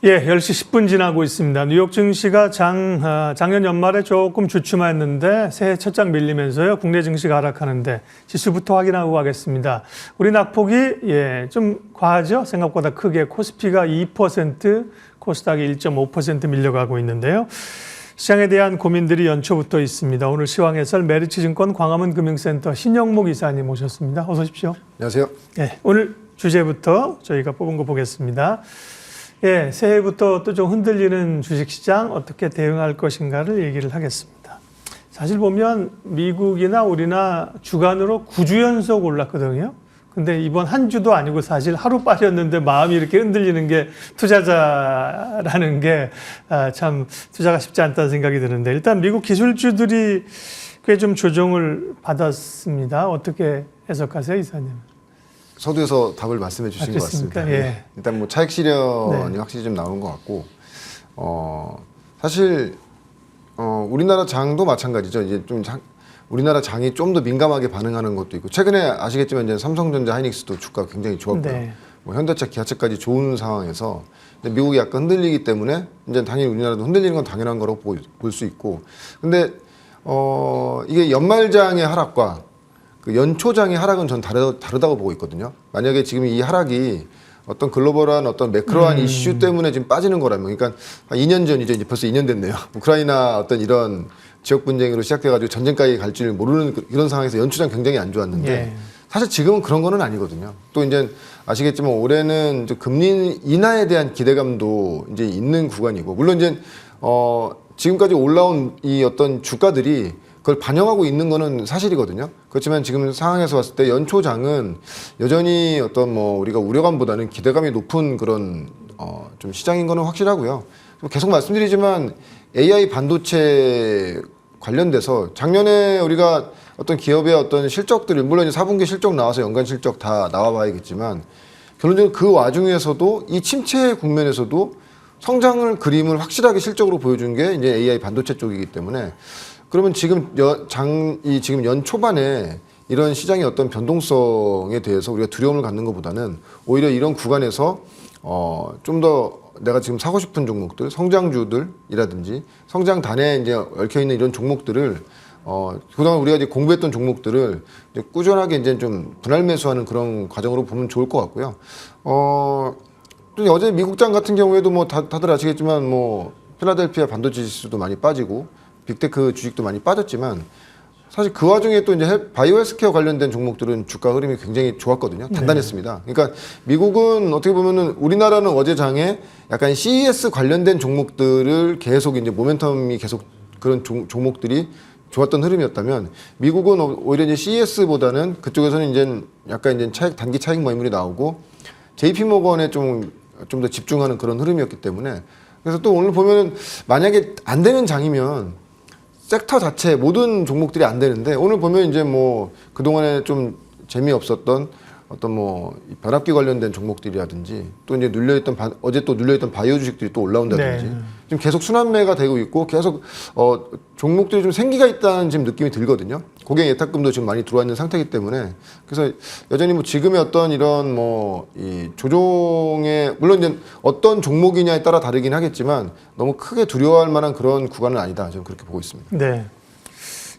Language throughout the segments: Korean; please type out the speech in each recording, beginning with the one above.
예, 10시 10분 지나고 있습니다. 뉴욕 증시가 작년 연말에 조금 주춤했는데 새해 첫장 밀리면서요. 국내 증시가 하락하는데 지수부터 확인하고 가겠습니다. 우리 낙폭이 좀 과하죠? 생각보다 크게 코스피가 2%, 코스닥이 1.5% 밀려가고 있는데요. 시장에 대한 고민들이 연초부터 있습니다. 오늘 시황해설 메리츠증권 광화문 금융센터 신영목 이사님 모셨습니다. 어서 오십시오. 안녕하세요. 예, 오늘 주제부터 저희가 뽑은 거 보겠습니다. 예, 새해부터 또 좀 흔들리는 주식시장 어떻게 대응할 것인가를 얘기를 하겠습니다. 사실 보면 미국이나 우리나 주간으로 9주 연속 올랐거든요. 근데 이번 한 주도 아니고 사실 하루 빠졌는데 마음이 이렇게 흔들리는 게 투자자라는 게 참 투자가 쉽지 않다는 생각이 드는데 일단 미국 기술주들이 꽤 좀 조정을 받았습니다. 어떻게 해석하세요, 이사님? 서두에서 답을 말씀해 주신 것 같습니다. 예. 일단 뭐 차익 실현이 네. 확실히 좀 나온 것 같고, 사실 우리나라 장도 마찬가지죠. 이제 좀 우리나라 장이 좀 더 민감하게 반응하는 것도 있고, 최근에 아시겠지만 이제 삼성전자, 하이닉스도 주가가 굉장히 좋았고요. 네. 뭐 현대차, 기아차까지 좋은 상황에서 미국이 약간 흔들리기 때문에 이제 당연히 우리나라도 흔들리는 건 당연한 거라고 볼 수 있고, 근데 이게 연말장의 하락과 그 연초장의 하락은 전 다르다고 보고 있거든요. 만약에 지금 이 하락이 어떤 글로벌한 어떤 매크로한 이슈 때문에 지금 빠지는 거라면, 그러니까 한 2년 전이죠. 이제 벌써 2년 됐네요. 우크라이나 어떤 이런 지역 분쟁으로 시작돼가지고 전쟁까지 갈 줄 모르는 이런 상황에서 연초장 굉장히 안 좋았는데 예. 사실 지금은 그런 거는 아니거든요. 또 이제 아시겠지만 올해는 이제 금리 인하에 대한 기대감도 이제 있는 구간이고, 물론 이제 지금까지 올라온 이 어떤 주가들이 그걸 반영하고 있는 거는 사실이거든요. 그렇지만 지금 상황에서 봤을 때 연초장은 여전히 어떤 뭐 우리가 우려감보다는 기대감이 높은 그런 좀 시장인 거는 확실하고요. 계속 말씀드리지만 AI 반도체 관련돼서 작년에 우리가 어떤 기업의 어떤 실적들을, 물론 이제 4분기 실적 나와서 연간 실적 다 나와 봐야겠지만 결론적으로 그 와중에서도 이 침체 국면에서도 성장을 그림을 확실하게 실적으로 보여준 게 이제 AI 반도체 쪽이기 때문에, 그러면 지금 지금 연 초반에 이런 시장의 어떤 변동성에 대해서 우리가 두려움을 갖는 것보다는 오히려 이런 구간에서 좀 더 내가 지금 사고 싶은 종목들, 성장주들이라든지 성장단에 이제 얽혀 있는 이런 종목들을 그동안 우리가 이제 공부했던 종목들을 이제 꾸준하게 이제 좀 분할 매수하는 그런 과정으로 보면 좋을 것 같고요. 또 어제 미국장 같은 경우에도 뭐 다들 아시겠지만 뭐 필라델피아 반도체 지수도 많이 빠지고 빅테크 주식도 많이 빠졌지만 사실 그 와중에 또 이제 바이오 헬스케어 관련된 종목들은 주가 흐름이 굉장히 좋았거든요. 단단했습니다. 그러니까 미국은 어떻게 보면은 우리나라는 어제 장에 약간 CES 관련된 종목들을 계속 이제 모멘텀이 계속 그런 종목들이 좋았던 흐름이었다면, 미국은 오히려 이제 CES보다는 그쪽에서는 이제 약간 이제 단기 차익 매물이 나오고 JP 모건에 좀 더 집중하는 그런 흐름이었기 때문에, 그래서 또 오늘 보면은 만약에 안 되는 장이면 섹터 자체 모든 종목들이 안 되는데, 오늘 보면 이제 뭐 그동안에 좀 재미없었던 어떤 뭐 변압기 관련된 종목들이라든지 또 이제 어제 또 눌려있던 바이오 주식들이 또 올라온다든지 네. 지금 계속 순환매가 되고 있고 계속 종목들이 좀 생기가 있다는 지금 느낌이 들거든요. 고객 예탁금도 지금 많이 들어와 있는 상태이기 때문에, 그래서 여전히 뭐 지금의 어떤 이런 뭐 이 조종의, 물론 이제 어떤 종목이냐에 따라 다르긴 하겠지만 너무 크게 두려워할 만한 그런 구간은 아니다, 저는 그렇게 보고 있습니다. 네.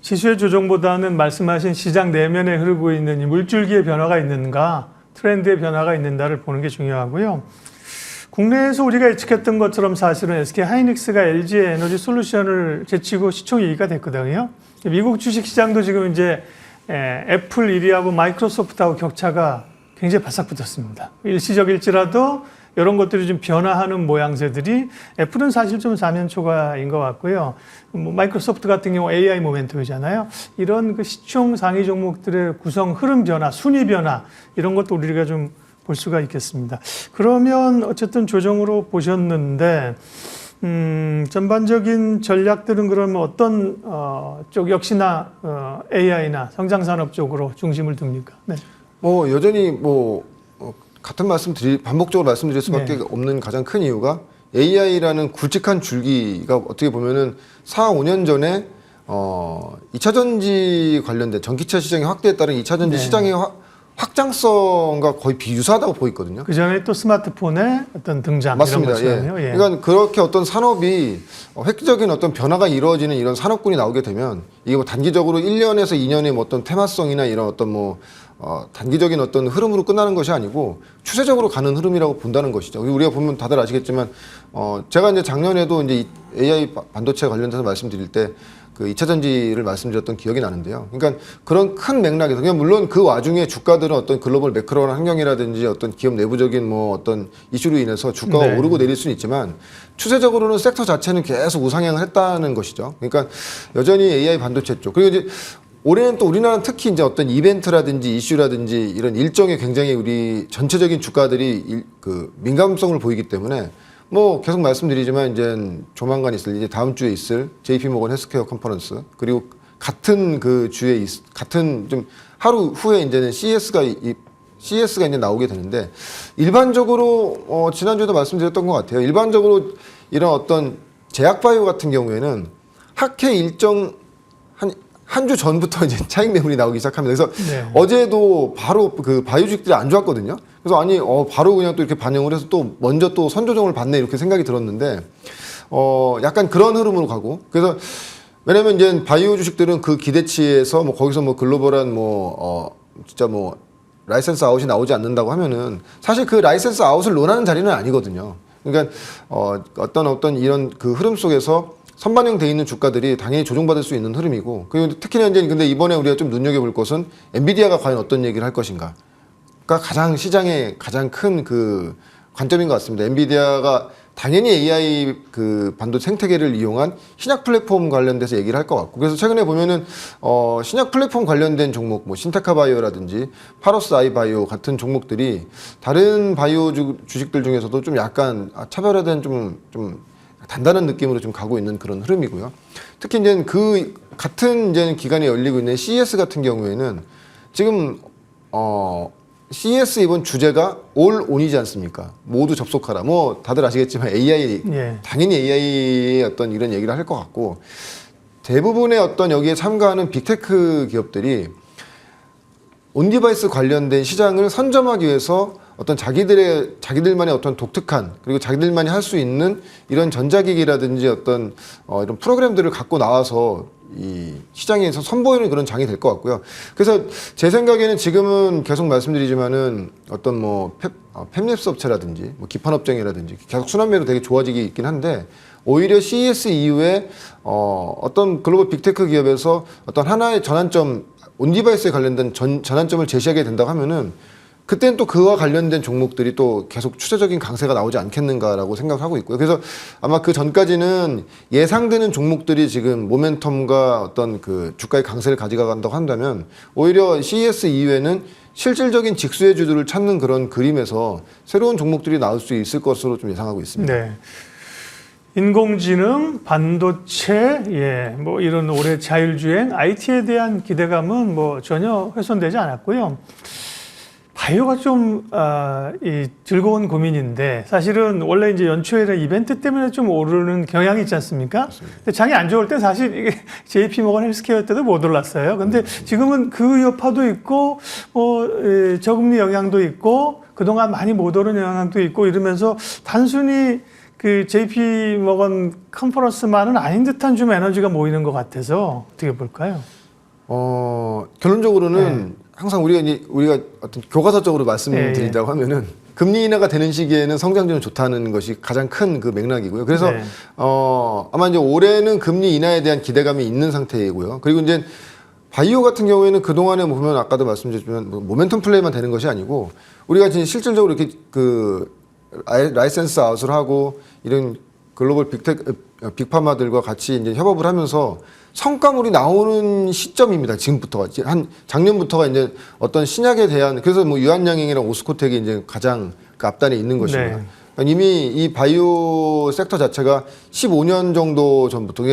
지수의 조정보다는 말씀하신 시장 내면에 흐르고 있는 이 물줄기의 변화가 있는가, 트렌드의 변화가 있는가를 보는 게 중요하고요. 국내에서 우리가 예측했던 것처럼 사실은 SK 하이닉스가 LG 에너지 솔루션을 제치고 시총 2위가 됐거든요. 미국 주식시장도 지금 이제 애플 1위하고 마이크로소프트하고 격차가 굉장히 바싹 붙었습니다. 일시적일지라도 이런 것들이 좀 변화하는 모양새들이, 애플은 사실 좀 사면초가인 것 같고요. 뭐 마이크로소프트 같은 경우 AI 모멘텀이잖아요. 이런 그 시총 상위 종목들의 구성 흐름 변화, 순위 변화, 이런 것도 우리가 좀 볼 수가 있겠습니다. 그러면 어쨌든 조정으로 보셨는데, 전반적인 전략들은 그러면 어떤 쪽, 역시나 AI나 성장산업 쪽으로 중심을 둡니까? 네. 뭐 여전히 뭐 같은 반복적으로 말씀드릴 수밖에 네. 없는 가장 큰 이유가 AI라는 굵직한 줄기가 어떻게 보면은 4, 5년 전에 2차 전지 관련된 전기차 시장의 확대에 따른 2차 전지 네. 시장의 확장성과 거의 비유사하다고 보이거든요. 그 전에 또 스마트폰의 어떤 등장 맞습니다. 이런 것처럼요. 예. 그러니까 그렇게 어떤 산업이 획기적인 어떤 변화가 이루어지는 이런 산업군이 나오게 되면 이게 뭐 단기적으로 1년에서 2년의 뭐 어떤 테마성이나 이런 어떤 뭐 단기적인 어떤 흐름으로 끝나는 것이 아니고 추세적으로 가는 흐름이라고 본다는 것이죠. 우리가 보면 다들 아시겠지만 제가 이제 작년에도 이제 AI 반도체 관련해서 말씀드릴 때 그 2차 전지를 말씀드렸던 기억이 나는데요. 그러니까 그런 큰 맥락에서 그냥 물론 그 와중에 주가들은 어떤 글로벌 매크로 환경이라든지 어떤 기업 내부적인 뭐 어떤 이슈로 인해서 주가가 네. 오르고 내릴 수는 있지만 추세적으로는 섹터 자체는 계속 우상향을 했다는 것이죠. 그러니까 여전히 AI 반도체 쪽 그리고 이제 올해는 또 우리나라는 특히 이제 어떤 이벤트라든지 이슈라든지 이런 일정에 굉장히 우리 전체적인 주가들이 그 민감성을 보이기 때문에 뭐 계속 말씀드리지만 이제 조만간 있을 이제 다음 주에 있을 JP 모건 헬스케어 컨퍼런스 그리고 같은 그 주에 같은 좀 하루 후에 이제는 CES가 이제 나오게 되는데 일반적으로 지난주에도 말씀드렸던 것 같아요. 일반적으로 이런 어떤 제약 바이오 같은 경우에는 학회 일정 한 주 전부터 이제 차익 매물이 나오기 시작합니다. 그래서 네. 어제도 바로 그 바이오주식들이 안 좋았거든요. 그래서 아니 바로 그냥 또 이렇게 반영을 해서 또 먼저 또 선조정을 받네 이렇게 생각이 들었는데 약간 그런 흐름으로 가고 그래서 왜냐면 이제 바이오 주식들은 그 기대치에서 뭐 거기서 뭐 글로벌한 진짜 뭐 라이센스 아웃이 나오지 않는다고 하면은 사실 그 라이센스 아웃을 논하는 자리는 아니거든요. 그러니까 어떤 이런 그 흐름 속에서 선반영돼 있는 주가들이 당연히 조정받을 수 있는 흐름이고 그리고 특히나 이제 근데 이번에 우리가 좀 눈여겨볼 것은 엔비디아가 과연 어떤 얘기를 할 것인가가 가장 시장의 가장 큰 그 관점인 것 같습니다. 엔비디아가 당연히 AI 그 반도체 생태계를 이용한 신약 플랫폼 관련돼서 얘기를 할 것 같고 그래서 최근에 보면은 신약 플랫폼 관련된 종목 뭐 신테카 바이오라든지 파로스 아이 바이오 같은 종목들이 다른 바이오 주식들 중에서도 좀 약간 차별화된 좀 단단한 느낌으로 좀 가고 있는 그런 흐름이고요. 특히 이제 그 같은 이제 기간에 열리고 있는 CES 같은 경우에는 지금 CES 이번 주제가 All On이지 않습니까? 모두 접속하라. 뭐 다들 아시겠지만 AI 예. 당연히 AI의 어떤 이런 얘기를 할 것 같고 대부분의 어떤 여기에 참가하는 빅테크 기업들이 온디바이스 관련된 시장을 선점하기 위해서 어떤 자기들만의 어떤 독특한 그리고 자기들만이 할 수 있는 이런 전자기기라든지 어떤 이런 프로그램들을 갖고 나와서 이 시장에서 선보이는 그런 장이 될 것 같고요. 그래서 제 생각에는 지금은 계속 말씀드리지만은 어떤 뭐 팹립스 업체라든지 뭐 기판 업종이라든지 계속 순환매로 되게 좋아지기 있긴 한데 오히려 CES 이후에 어떤 글로벌 빅테크 기업에서 어떤 하나의 전환점 온디바이스에 관련된 전환점을 제시하게 된다고 하면은 그때는 또 그와 관련된 종목들이 또 계속 추세적인 강세가 나오지 않겠는가라고 생각하고 있고요. 그래서 아마 그 전까지는 예상되는 종목들이 지금 모멘텀과 어떤 그 주가의 강세를 가져간다고 한다면 오히려 CES 이후에는 실질적인 직수의 주들을 찾는 그런 그림에서 새로운 종목들이 나올 수 있을 것으로 좀 예상하고 있습니다. 네. 인공지능, 반도체, 뭐 이런 올해 자율주행, IT에 대한 기대감은 뭐 전혀 훼손되지 않았고요. 바이오가 좀 즐거운 고민인데 사실은 원래 이제 연초에는 이벤트 때문에 좀 오르는 경향이 있지 않습니까? 근데 장이 안 좋을 때 사실 이게 JP 모건 헬스케어 때도 못 올랐어요. 근데 지금은 그 여파도 있고 저금리 영향도 있고 그동안 많이 못 오른 영향도 있고 이러면서 단순히 그 JP 모건 컨퍼런스만은 아닌 듯한 좀 에너지가 모이는 것 같아서 어떻게 볼까요? 결론적으로는 항상 우리가 어떤 교과서적으로 말씀드린다고 하면은 금리 인하가 되는 시기에는 성장률은 좋다는 것이 가장 큰 그 맥락이고요. 그래서 아마 이제 올해는 금리 인하에 대한 기대감이 있는 상태이고요. 그리고 이제 바이오 같은 경우에는 그 동안에 보면 아까도 말씀드렸지만 모멘텀 플레이만 되는 것이 아니고 우리가 지금 실질적으로 이렇게 그 라이센스 아웃을 하고 이런 글로벌 빅파마들과 같이 이제 협업을 하면서 성과물이 나오는 시점입니다. 지금부터가 한 작년부터가 이제 어떤 신약에 대한 그래서 뭐 유한양행이랑 오스코텍이 이제 가장 그 앞단에 있는 것입니다. 네. 그러니까 이미 이 바이오 섹터 자체가 15년 정도 전부터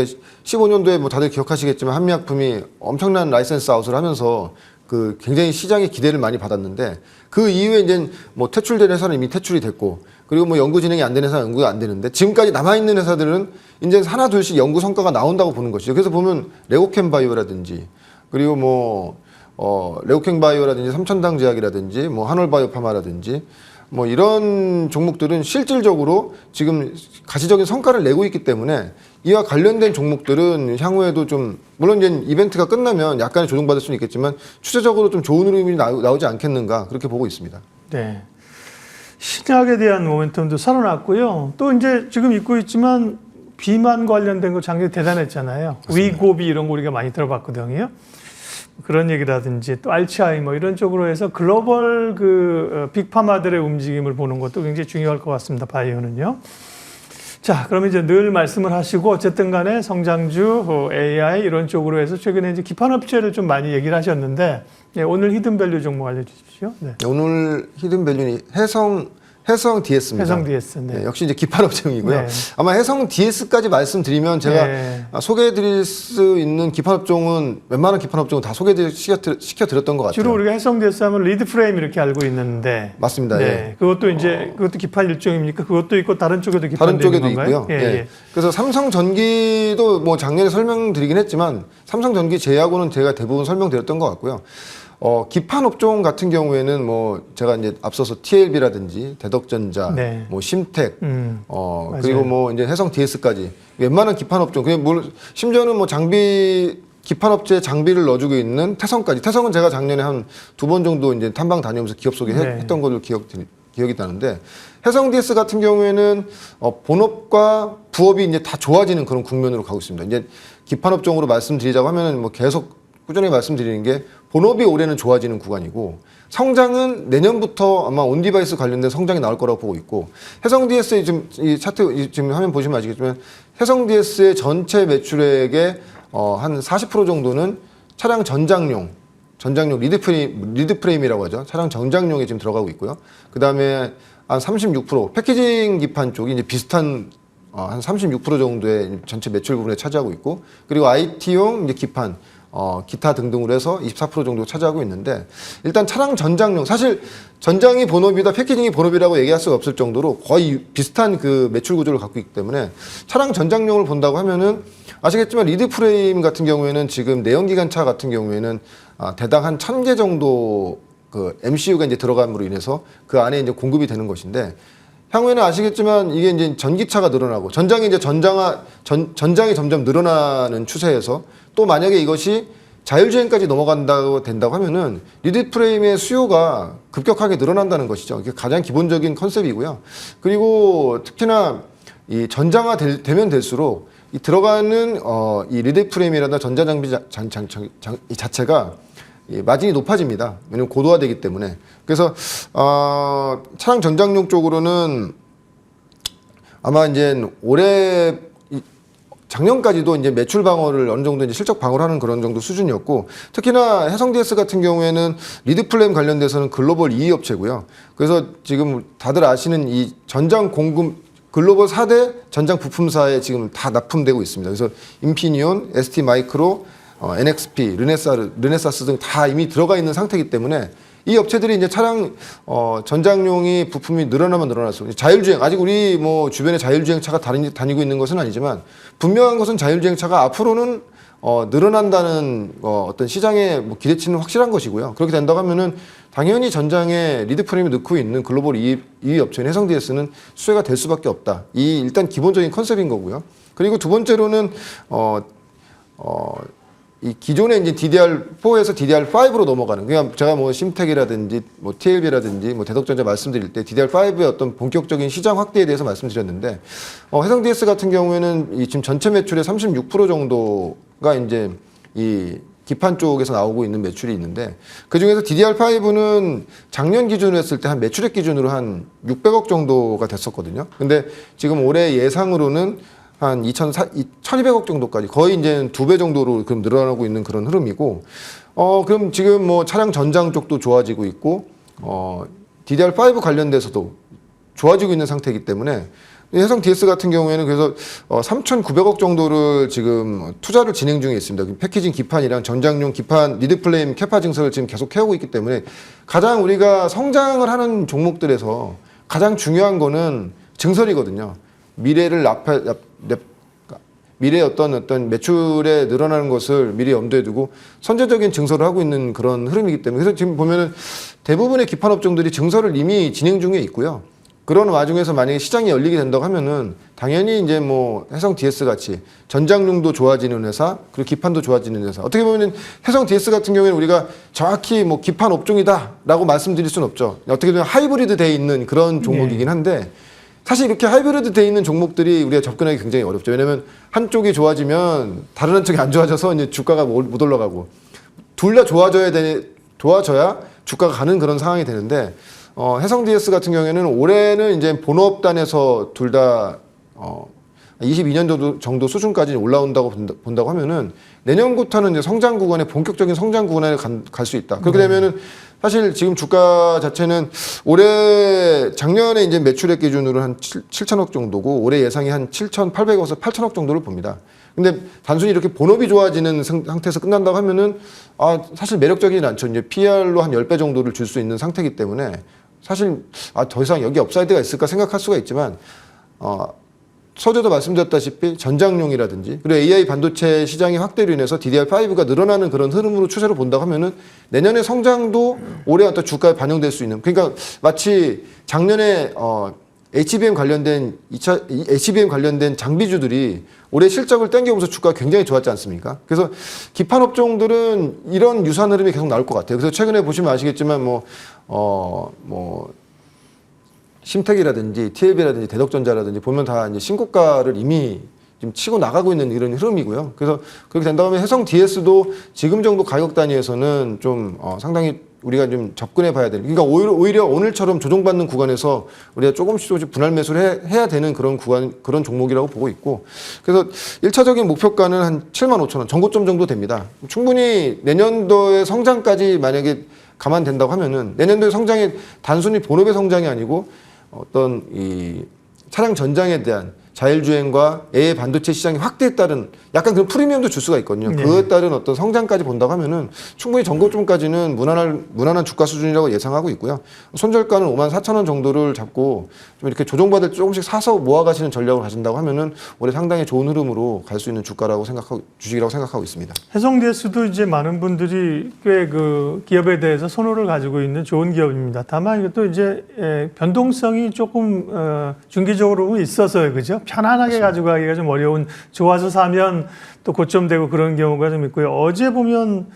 15년도에 뭐 다들 기억하시겠지만 한미약품이 엄청난 라이센스 아웃을 하면서 그 굉장히 시장의 기대를 많이 받았는데 그 이후에 이제 뭐 퇴출된 회사는 이미 퇴출이 됐고 그리고 뭐 연구 진행이 안 되는 회사는 연구가 안 되는데 지금까지 남아있는 회사들은 이제 하나 둘씩 연구 성과가 나온다고 보는 것이죠. 그래서 보면 레고캠 바이오라든지 그리고 뭐 레오캥 바이오라든지 삼천당 제약이라든지 뭐 한올바이오 파마라든지 뭐 이런 종목들은 실질적으로 지금 가시적인 성과를 내고 있기 때문에 이와 관련된 종목들은 향후에도 좀 물론 이제 이벤트가 끝나면 약간의 조정받을 수는 있겠지만 추세적으로 좀 좋은 흐름이 나오지 않겠는가 그렇게 보고 있습니다. 네. 신약에 대한 모멘텀도 살아났고요. 또 이제 지금 있고 있지만 비만 관련된 거 작년에 대단했잖아요. 맞습니다. 위고비 이런 거 우리가 많이 들어봤거든요. 그런 얘기라든지 또 알츠하이머 이런 쪽으로 해서 글로벌 빅파마들의 움직임을 보는 것도 굉장히 중요할 것 같습니다. 바이오는요. 자, 그러면 이제 늘 말씀을 하시고 어쨌든 간에 성장주, AI 이런 쪽으로 해서 최근에 이제 기판업체를 좀 많이 얘기를 하셨는데 네, 오늘 히든밸류 종목 알려주십시오. 네. 오늘 히든밸류는 해성 DS입니다. 해성 DS. 네. 네, 역시 이제 기판업종이고요. 네. 아마 해성 DS까지 말씀드리면 제가 네. 소개해드릴 수 있는 기판업종은 웬만한 기판업종은 다 시켜드렸던 것 같아요. 주로 우리가 해성 DS 하면 리드 프레임 이렇게 알고 있는데. 맞습니다. 네. 예. 그것도 이제 그것도 기판 일종입니까? 그것도 있고 다른 쪽에도 기판 다른 쪽에도 건가요? 있고요. 예, 예. 예. 그래서 삼성전기도 뭐 작년에 설명드리긴 했지만 삼성전기 제약으로는 제가 대부분 설명드렸던 것 같고요. 기판 업종 같은 경우에는 뭐 제가 이제 앞서서 TLB라든지 대덕전자, 네. 뭐 심텍, 맞아요. 그리고 뭐 이제 해성 DS까지 웬만한 기판 업종, 그냥 심지어는 뭐 기판 업체에 장비를 넣어주고 있는 태성까지. 태성은 제가 작년에 한 2번 정도 이제 탐방 다니면서 기업 소개했던 걸로 기억이 나는데 해성 DS 같은 경우에는 본업과 부업이 이제 다 좋아지는 그런 국면으로 가고 있습니다. 이제 기판 업종으로 말씀드리자고 하면은 뭐 계속 꾸준히 말씀드리는 게 본업이 올해는 좋아지는 구간이고 성장은 내년부터 아마 온디바이스 관련된 성장이 나올 거라고 보고 있고 해성 DS의 지금 이 차트 지금 화면 보시면 아시겠지만 해성 DS의 전체 매출액의 한 40% 정도는 차량 전장용 리드 프레임이라고 하죠. 차량 전장용에 지금 들어가고 있고요. 그 다음에 한 36% 패키징 기판 쪽이 이제 비슷한 한 36% 정도의 전체 매출 부분에 차지하고 있고 그리고 IT용 이제 기판 기타 등등으로 해서 24% 정도 차지하고 있는데 일단 차량 전장용 사실 전장이 본업이다 패키징이 본업이라고 얘기할 수가 없을 정도로 거의 비슷한 그 매출 구조를 갖고 있기 때문에 차량 전장용을 본다고 하면은 아시겠지만 리드 프레임 같은 경우에는 지금 내연기관차 같은 경우에는 대당 한 1000개 정도 그 MCU가 이제 들어감으로 인해서 그 안에 이제 공급이 되는 것인데 향후에는 아시겠지만 이게 이제 전기차가 늘어나고 전장이 점점 늘어나는 추세에서 또 만약에 이것이 자율주행까지 된다고 하면은 리드 프레임의 수요가 급격하게 늘어난다는 것이죠. 이게 가장 기본적인 컨셉이고요. 그리고 특히나 이 되면 될수록 이 들어가는 이 리드 프레임이라든가 전자장비 이 자체가 이 마진이 높아집니다. 왜냐면 고도화되기 때문에. 그래서 차량 전장용 쪽으로는 아마 이제 올해 작년까지도 이제 매출 방어를 어느 정도 이제 실적 방어를 하는 그런 정도 수준이었고 특히나 해성 DS 같은 경우에는 리드 플레임 관련돼서는 글로벌 2위 업체고요. 그래서 지금 다들 아시는 이 전장 공급 글로벌 4대 전장 부품사에 지금 다 납품되고 있습니다. 그래서 인피니온, ST 마이크로, NXP, 르네사스 등 다 이미 들어가 있는 상태이기 때문에 이 업체들이 이제 차량 전장용이 부품이 늘어나면 늘어날수록 자율주행 아직 우리 뭐 주변에 자율주행차가 다니고 있는 것은 아니지만 분명한 것은 자율주행차가 앞으로는 늘어난다는 어떤 시장의 뭐 기대치는 확실한 것이고요. 그렇게 된다고 하면은 당연히 전장에 리드 프레임을 넣고 있는 글로벌 2위 업체인 해성 DS는 수혜가 될 수밖에 없다. 이 일단 기본적인 컨셉인 거고요. 그리고 두 번째로는 이 기존의 이제 DDR4에서 DDR5로 넘어가는, 그러니까 제가 뭐 심텍이라든지 뭐 TLB라든지 뭐 대덕전자 말씀드릴 때 DDR5의 어떤 본격적인 시장 확대에 대해서 말씀드렸는데, 해성 DS 같은 경우에는 이 지금 전체 매출의 36% 정도가 이제 이 기판 쪽에서 나오고 있는 매출이 있는데, 그 중에서 DDR5는 작년 기준으로 했을 때 한 매출액 기준으로 한 600억 정도가 됐었거든요. 근데 지금 올해 예상으로는 한 1,200억 정도까지 거의 이제 2배 정도로 그럼 늘어나고 있는 그런 흐름이고, 그럼 지금 뭐 차량 전장 쪽도 좋아지고 있고, DDR5 관련돼서도 좋아지고 있는 상태이기 때문에 해성 DS 같은 경우에는 그래서 3,900억 정도를 지금 투자를 진행 중에 있습니다. 패키징 기판이랑 전장용 기판 리드 플레임 캐파 증설을 지금 계속 해오고 있기 때문에 가장 우리가 성장을 하는 종목들에서 가장 중요한 거는 증설이거든요. 미래의 어떤 매출에 늘어나는 것을 미리 염두에 두고 선제적인 증설을 하고 있는 그런 흐름이기 때문에 그래서 지금 보면은 대부분의 기판 업종들이 증설을 이미 진행 중에 있고요. 그런 와중에서 만약에 시장이 열리게 된다고 하면은 당연히 이제 뭐 해성 DS 같이 전장용도 좋아지는 회사 그리고 기판도 좋아지는 회사 어떻게 보면은 해성 DS 같은 경우에는 우리가 정확히 뭐 기판 업종이다라고 말씀드릴 수는 없죠. 어떻게 보면 하이브리드 돼 있는 그런 종목이긴 한데 사실 이렇게 하이브리드 돼 있는 종목들이 우리가 접근하기 굉장히 어렵죠. 왜냐하면 한쪽이 좋아지면 다른 한쪽이 안 좋아져서 이제 주가가 못 올라가고 둘 다 도와줘야 주가가 가는 그런 상황이 되는데 해성 DS 같은 경우에는 올해는 이제 본업단에서 둘 다 22년 정도 수준까지 올라온다고 본다고 하면은 내년부터는 이제 성장 구간에 본격적인 성장 구간에 갈 수 있다. 그렇게 되면은 사실 지금 주가 자체는 올해 작년에 이제 매출액 기준으로 한 7천억 정도고 올해 예상이 한 7,800억에서 8천억 정도를 봅니다. 근데 단순히 이렇게 본업이 좋아지는 상태에서 끝난다고 하면은 사실 매력적이진 않죠. 이제 PR로 한 10배 정도를 줄 수 있는 상태이기 때문에 사실 더 이상 여기 업사이드가 있을까 생각할 수가 있지만 서두에도 말씀드렸다시피 전장용이라든지 그리고 AI 반도체 시장의 확대로 인해서 DDR5가 늘어나는 그런 흐름으로 추세로 본다고 하면은 내년에 성장도 올해 어떤 주가에 반영될 수 있는 그러니까 마치 작년에 HBM 관련된 장비주들이 올해 실적을 땡겨오면서 주가가 굉장히 좋았지 않습니까? 그래서 기판 업종들은 이런 유사한 흐름이 계속 나올 것 같아요. 그래서 최근에 보시면 아시겠지만 심텍이라든지 TLB라든지 대덕전자라든지 보면 다 이제 신고가를 이미 지금 치고 나가고 있는 이런 흐름이고요. 그래서 그렇게 된다면 해성 DS도 지금 정도 가격 단위에서는 좀 상당히 우리가 좀 접근해 봐야 되는. 그러니까 오히려 오늘처럼 조정받는 구간에서 우리가 조금씩 분할 매수를 해야 되는 그런 종목이라고 보고 있고. 그래서 1차적인 목표가는 한 75,000원, 전고점 정도 됩니다. 충분히 내년도의 성장까지 만약에 감안된다고 하면은 내년도의 성장이 단순히 본업의 성장이 아니고 어떤 이 차량 전장에 대한 자율주행과 AI 반도체 시장의 확대에 따른 약간 그런 프리미엄도 줄 수가 있거든요. 네. 그에 따른 어떤 성장까지 본다고 하면은 충분히 전고점까지는 무난한 주가 수준이라고 예상하고 있고요. 손절가는 54,000원 정도를 잡고 좀 이렇게 조정받을 조금씩 사서 모아가시는 전략을 가진다고 하면은 올해 상당히 좋은 흐름으로 갈 수 있는 주식이라고 생각하고 있습니다. 해성 DS도 이제 많은 분들이 꽤 그 기업에 대해서 선호를 가지고 있는 좋은 기업입니다. 다만 이것도 이제 변동성이 조금 중기적으로 있어서요, 그죠? 편안하게 가지고 가기가 좀 어려운 좋아서 사면 또 고점되고 그런 경우가 좀 있고요. 어제 보면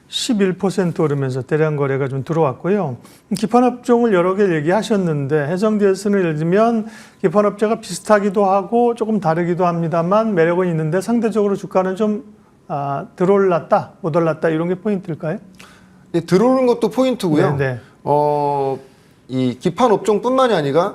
11% 오르면서 대량 거래가 좀 들어왔고요. 기판업종을 여러 개 얘기하셨는데 해성 DS는 예를 들면 기판업체가 비슷하기도 하고 조금 다르기도 합니다만 매력은 있는데 상대적으로 주가는 좀 덜 올랐다, 못 올랐다 이런 게 포인트일까요? 네, 들어오는 것도 포인트고요. 네. 이 기판 업종뿐만이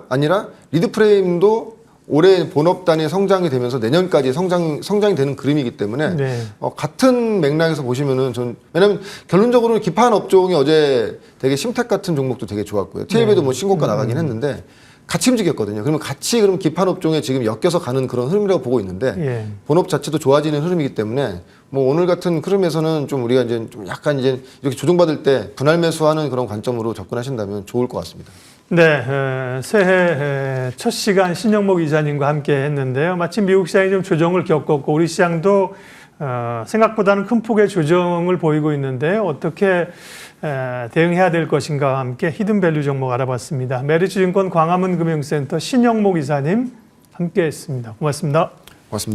아니라 리드프레임도 올해 본업단이 성장이 되면서 내년까지 성장이 되는 그림이기 때문에 네. 같은 맥락에서 보시면은 왜냐면 결론적으로는 기판 업종이 어제 되게 심텍 같은 종목도 되게 좋았고요. TLB도 뭐 신고가 나가긴 했는데 같이 움직였거든요. 그러면 그럼 기판 업종에 지금 엮여서 가는 그런 흐름이라고 보고 있는데 본업 자체도 좋아지는 흐름이기 때문에 뭐 오늘 같은 흐름에서는 좀 우리가 이제 좀 약간 이제 이렇게 조정받을 때 분할 매수하는 그런 관점으로 접근하신다면 좋을 것 같습니다. 네, 새해 첫 시간 신영목 이사님과 함께 했는데요. 마침 미국 시장이 좀 조정을 겪었고 우리 시장도 생각보다는 큰 폭의 조정을 보이고 있는데 어떻게 대응해야 될 것인가와 함께 히든밸류 종목 알아봤습니다. 메리츠증권 광화문금융센터 신영목 이사님 함께했습니다. 고맙습니다. 고맙습니다.